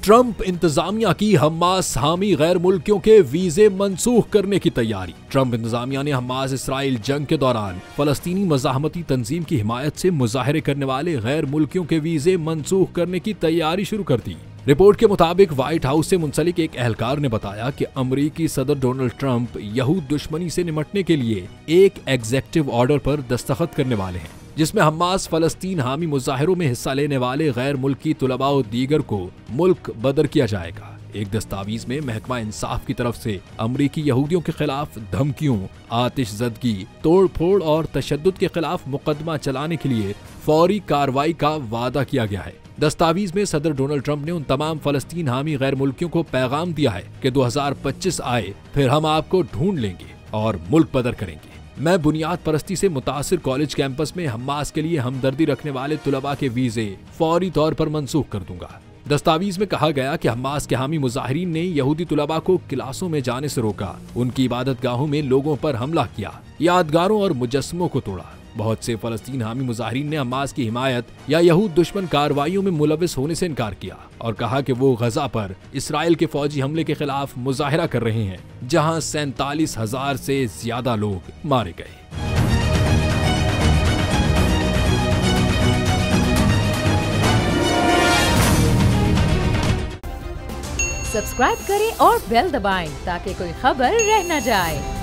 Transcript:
Trump इंतजामिया की Hamas हामी गैर मुल्कियों के वीजे मंसूख करने की तैयारी। ट्रंप इंतजामिया ने हमास इसराइल जंग के दौरान फलस्तीनी मज़ाहमती तंजीम की हिमायत से मुजाहरे करने वाले गैर मुल्कियों के वीजे मंसूख करने की तैयारी शुरू कर दी। रिपोर्ट के मुताबिक व्हाइट हाउस से मुंसलिक एक एहलकार ने बताया कि अमरीकी सदर डोनाल्ड ट्रंप यहूद दुश्मनी से निपटने के लिए एक एग्जीक्यूटिव ऑर्डर पर दस्तखत करने वाले हैं, जिसमें हमास फलस्तीन हामी मुजाहिरों में हिस्सा लेने वाले गैर मुल्की तुलबा और दीगर को मुल्क बदर किया जाएगा। एक दस्तावेज में महकमा इंसाफ की तरफ से अमरीकी यहूदियों के खिलाफ धमकियों, आतिशज़दगी, तोड़ फोड़ और तशद्दुद के खिलाफ मुकदमा चलाने के लिए फौरी कार्रवाई का वादा किया गया है। दस्तावेज में सदर डोनाल्ड ट्रंप ने उन तमाम फलस्तीन हामी गैर मुल्कियों को पैगाम दिया है कि 2025 आए फिर हम आपको ढूंढ लेंगे और मुल्क बदर करेंगे। मैं बुनियाद परस्ती से मुतासिर कॉलेज कैंपस में हमास के लिए हमदर्दी रखने वाले तुलबा के वीजे फौरी तौर पर मंसूख कर दूंगा। दस्तावेज में कहा गया कि हमास के हामी मुजाहिरीन ने यहूदी तुलबा को क्लासों में जाने से रोका, उनकी इबादत गाहों में लोगों पर हमला किया, यादगारों और मुजस्समों को तोड़ा। बहुत से फलस्तीन हामी मुजाहिरीन ने हमास की हिमायत या यहूद दुश्मन कार्रवाइयों में मुलविस होने से इनकार किया और कहा कि वो गजा पर इसराइल के फौजी हमले के खिलाफ मुजाहिरा कर रहे हैं, जहां 47,000 से ज्यादा लोग मारे गए। सब्सक्राइब करें और बेल दबाएं ताकि कोई खबर रह न जाए।